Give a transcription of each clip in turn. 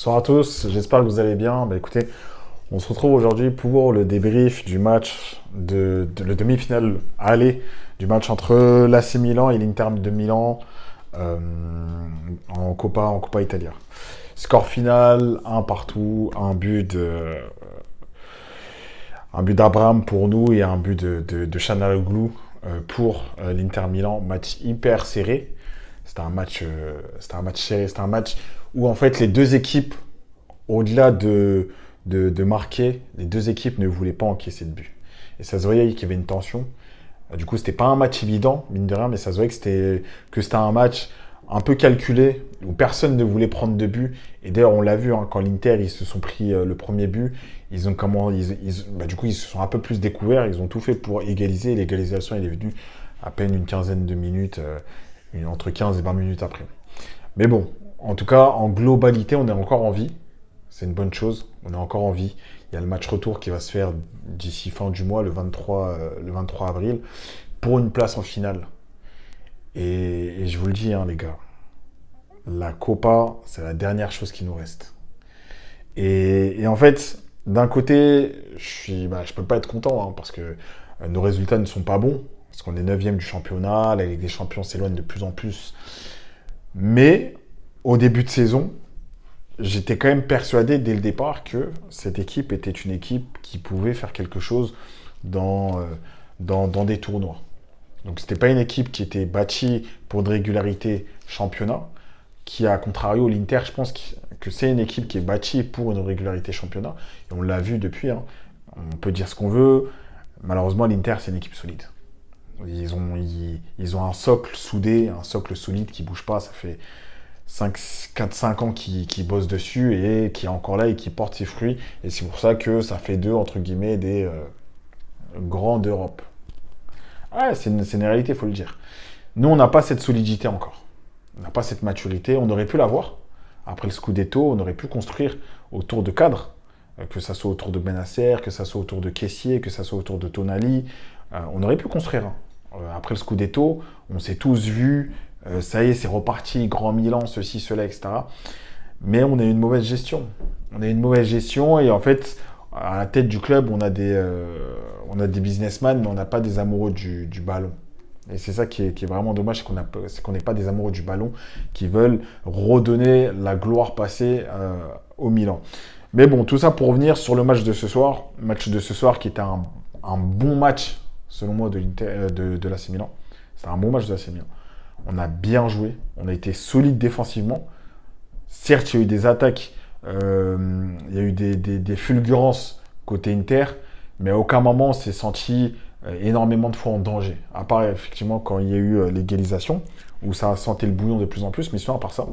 Bonsoir à tous, j'espère que vous allez bien. Écoutez, on se retrouve aujourd'hui pour le débrief du match le demi-finale aller du match entre l'AC Milan et l'Inter de Milan euh, en Coppa Italia. Score final, un partout, un but d'Abraham pour nous et un but de Çalhanoğlu pour l'Inter Milan. Match hyper serré. C'était un match serré, c'était un match où en fait les deux équipes, au-delà de marquer, les deux équipes ne voulaient pas encaisser de but. Et ça se voyait qu'il y avait une tension. Du coup, c'était pas un match évident, mine de rien, mais ça se voyait que c'était un match un peu calculé, où personne ne voulait prendre de but. Et d'ailleurs, on l'a vu, hein, quand l'Inter, ils se sont pris le premier but, du coup, ils se sont un peu plus découverts, ils ont tout fait pour égaliser. L'égalisation, elle est venue à peine une quinzaine de minutes, entre 15 et 20 minutes après. Mais bon, en tout cas, en globalité, on est encore en vie. C'est une bonne chose, on est encore en vie. Il y a le match retour qui va se faire d'ici fin du mois, le 23 avril, pour une place en finale. Et je vous le dis, hein, les gars, la Copa, c'est la dernière chose qui nous reste. Et en fait, d'un côté, je peux pas être content, hein, parce que nos résultats ne sont pas bons, parce qu'on est 9e du championnat, la Ligue des Champions s'éloigne de plus en plus. Mais, au début de saison, j'étais quand même persuadé dès le départ que cette équipe était une équipe qui pouvait faire quelque chose dans des tournois. Donc c'était pas une équipe qui était bâtie pour de régularité championnat, qui à contrario l'Inter, je pense que c'est une équipe qui est bâtie pour une régularité championnat, et on l'a vu depuis, hein. On peut dire ce qu'on veut, malheureusement l'Inter c'est une équipe solide. Ils ont un socle soudé, un socle solide qui bouge pas, ça fait 4-5 ans qui bossent dessus et qui est encore là et qui porte ses fruits. Et c'est pour ça que ça fait d'eux, entre guillemets, des grands d'Europe. Ouais, c'est une réalité, il faut le dire. Nous, on n'a pas cette solidité encore. On n'a pas cette maturité. On aurait pu l'avoir. Après le Scudetto, on aurait pu construire autour de cadres, que ça soit autour de Benasser, que ça soit autour de Kessié, que ça soit autour de Tonali. On aurait pu construire, hein. Après le Scudetto, on s'est tous vus. Ça y est, c'est reparti, Grand Milan, ceci, cela, etc. Mais on a une mauvaise gestion. On a une mauvaise gestion et en fait, à la tête du club, on a des businessmen, mais on n'a pas des amoureux du ballon. Et c'est ça qui est vraiment dommage, c'est qu'on n'est pas des amoureux du ballon qui veulent redonner la gloire passée au Milan. Mais bon, tout ça pour revenir sur le match de ce soir. Match de ce soir qui était un bon match, selon moi, de l'AC Milan. C'était un bon match de l'AC Milan. On a bien joué, on a été solide défensivement. Certes, il y a eu des attaques, il y a eu des fulgurances côté Inter, mais à aucun moment on s'est senti énormément de fois en danger. À part effectivement quand il y a eu l'égalisation, où ça a senté le bouillon de plus en plus, mais sinon à part ça,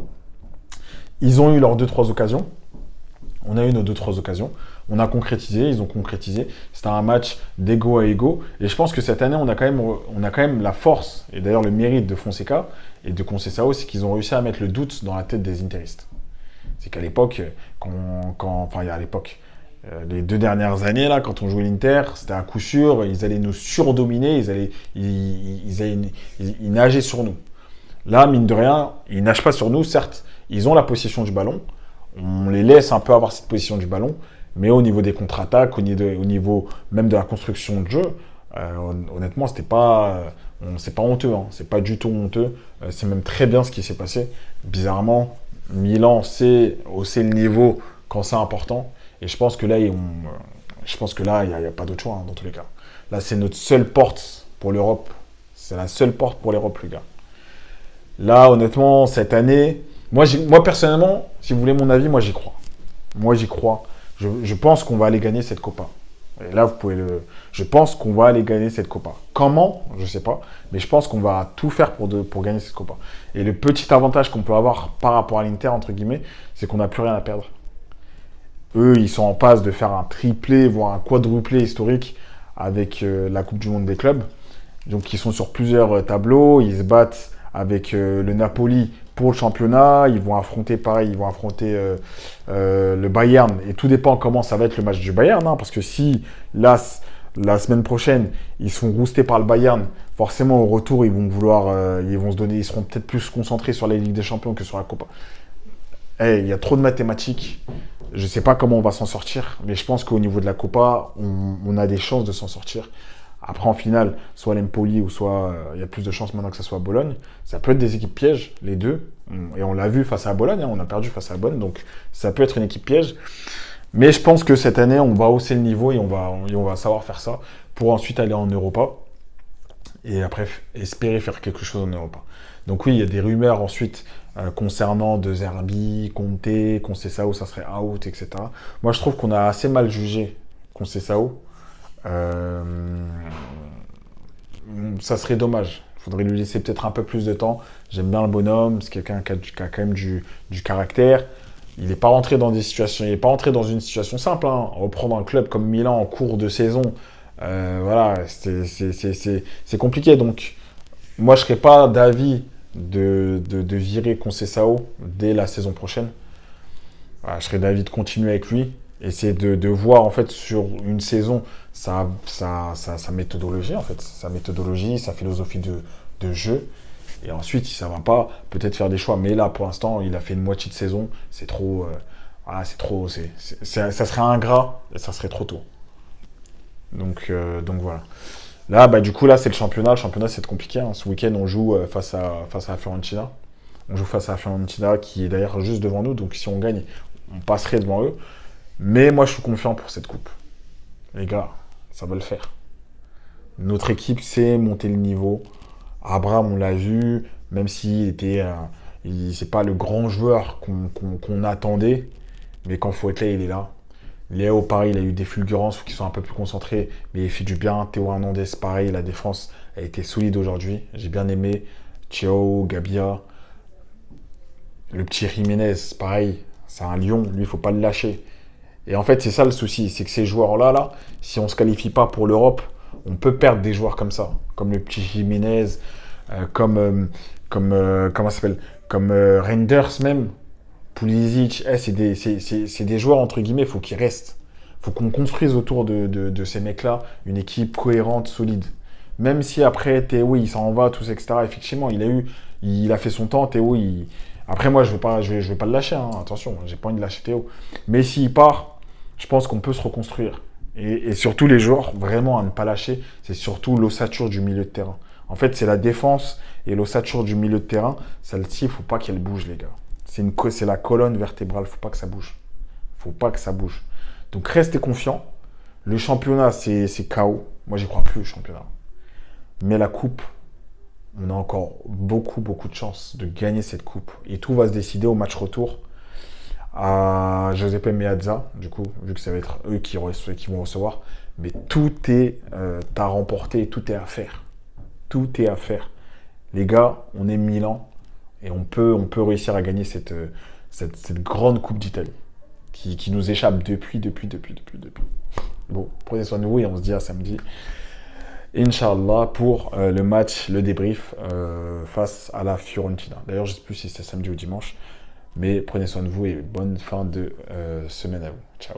ils ont eu leurs 2-3 occasions. On a eu nos 2-3 occasions. On a concrétisé, ils ont concrétisé. C'était un match d'ego à ego. Et je pense que cette année, on a quand même la force, et d'ailleurs le mérite de Fonseca et de Conceição, c'est qu'ils ont réussi à mettre le doute dans la tête des interistes. C'est qu'à l'époque, les 2 dernières années, là, quand on jouait l'Inter, c'était à coup sûr, ils allaient nous surdominer, ils nageaient sur nous. Là, mine de rien, ils nagent pas sur nous, certes, ils ont la possession du ballon, on les laisse un peu avoir cette position du ballon, mais au niveau des contre-attaques, au niveau même de la construction de jeu, honnêtement, c'est pas honteux, hein. C'est pas du tout honteux. C'est même très bien ce qui s'est passé. Bizarrement, Milan sait hausser le niveau quand c'est important, et je pense que là, il n'y a pas d'autre choix, hein, dans tous les cas. Là, c'est notre seule porte pour l'Europe. C'est la seule porte pour l'Europe, les gars. Là, honnêtement, cette année, moi personnellement, si vous voulez mon avis, moi j'y crois. Moi j'y crois. Je pense qu'on va aller gagner cette Copa. Et là, je pense qu'on va aller gagner cette Copa. Comment? Je ne sais pas. Mais je pense qu'on va tout faire pour gagner cette Copa. Et le petit avantage qu'on peut avoir par rapport à l'Inter, entre guillemets, c'est qu'on n'a plus rien à perdre. Eux, ils sont en passe de faire un triplé, voire un quadruplé historique avec la Coupe du Monde des clubs. Donc, ils sont sur plusieurs tableaux. Ils se battent avec le Napoli pour le championnat. Ils vont affronter le Bayern. Et tout dépend comment ça va être le match du Bayern. Hein, parce que si la semaine prochaine, ils sont roustés par le Bayern, forcément au retour, ils vont se donner, ils seront peut-être plus concentrés sur la Ligue des Champions que sur la Copa. Il y a trop de mathématiques. Je ne sais pas comment on va s'en sortir, mais je pense qu'au niveau de la Copa, on a des chances de s'en sortir. Après, en finale, soit l'Empoli ou soit il y a plus de chances maintenant que ce soit Bologne. Ça peut être des équipes pièges, les deux. Et on l'a vu face à Bologne, hein, on a perdu face à Bologne, donc ça peut être une équipe piège. Mais je pense que cette année, on va hausser le niveau et on va savoir faire ça pour ensuite aller en Europa et après espérer faire quelque chose en Europa. Donc oui, il y a des rumeurs ensuite concernant De Zerbi, Conte, Conceição, ça serait out, etc. Moi, je trouve qu'on a assez mal jugé Conceição. Euh, Ça serait dommage. Il faudrait lui laisser peut-être un peu plus de temps. J'aime bien le bonhomme, c'est quelqu'un qui a quand même du caractère. Il n'est pas rentré dans des situations, il n'est pas rentré dans une situation simple. Hein. Reprendre un club comme Milan en cours de saison, voilà, c'est compliqué. Donc, moi, je ne serais pas d'avis de virer Conceição dès la saison prochaine. Voilà, je serais d'avis de continuer avec lui. Essayer de voir, en fait, sur une saison, sa méthodologie, en fait. Sa méthodologie, sa philosophie de jeu. Et ensuite, si ça ne va pas, peut-être faire des choix. Mais là, pour l'instant, il a fait une moitié de saison. C'est trop... voilà, c'est trop... ça serait ingrat et ça serait trop tôt. Donc voilà. Là, bah, du coup, là, c'est le championnat. Le championnat, c'est compliqué. Hein. Ce week-end, on joue face à la Fiorentina. On joue face à la Fiorentina, qui est d'ailleurs juste devant nous. Donc, si on gagne, on passerait devant eux. Mais moi, je suis confiant pour cette coupe. Les gars, ça va le faire. Notre équipe sait monter le niveau. Abraham, on l'a vu, même s'il était... c'est pas le grand joueur qu'on attendait. Mais quand il faut être là, il est là. Léo, pareil, il a eu des fulgurances, il faut qu'ils soient un peu plus concentrés, mais il fait du bien. Théo Hernandez, pareil, la défense a été solide aujourd'hui. J'ai bien aimé. Thiago, Gabia. Le petit Jiménez, pareil, c'est un lion, lui, il faut pas le lâcher. Et en fait, c'est ça le souci, c'est que ces joueurs-là, là, si on ne se qualifie pas pour l'Europe, on peut perdre des joueurs comme ça, comme le petit Jiménez, comment ça s'appelle, comme Reinders même, Pulisic. C'est des joueurs, entre guillemets, il faut qu'ils restent. Il faut qu'on construise autour de ces mecs-là une équipe cohérente, solide. Même si après, Théo, il s'en va, tout ça, etc. Effectivement, il a fait son temps, Théo, Après, moi, je vais pas le lâcher, hein, attention, j'ai pas envie de lâcher Théo. Mais s'il part, je pense qu'on peut se reconstruire. Et surtout, les joueurs, vraiment à ne pas lâcher, c'est surtout l'ossature du milieu de terrain. En fait, c'est la défense et l'ossature du milieu de terrain. Celle-ci, il ne faut pas qu'elle bouge, les gars. C'est la colonne vertébrale, il ne faut pas que ça bouge. Il ne faut pas que ça bouge. Donc, restez confiants. Le championnat, c'est KO. Moi, j'y crois plus, le championnat. Mais la coupe, on a encore beaucoup, beaucoup de chances de gagner cette coupe. Et tout va se décider au match retour à Giuseppe Meazza, du coup, vu que ça va être eux qui vont recevoir. Mais tout est à remporter, tout est à faire. Tout est à faire. Les gars, on est Milan et on peut réussir à gagner cette grande coupe d'Italie qui nous échappe depuis. Bon, prenez soin de vous et on se dit à samedi. Inch'Allah pour le match, le débrief face à la Fiorentina. D'ailleurs, je ne sais plus si c'est samedi ou dimanche, mais prenez soin de vous et bonne fin de semaine à vous. Ciao.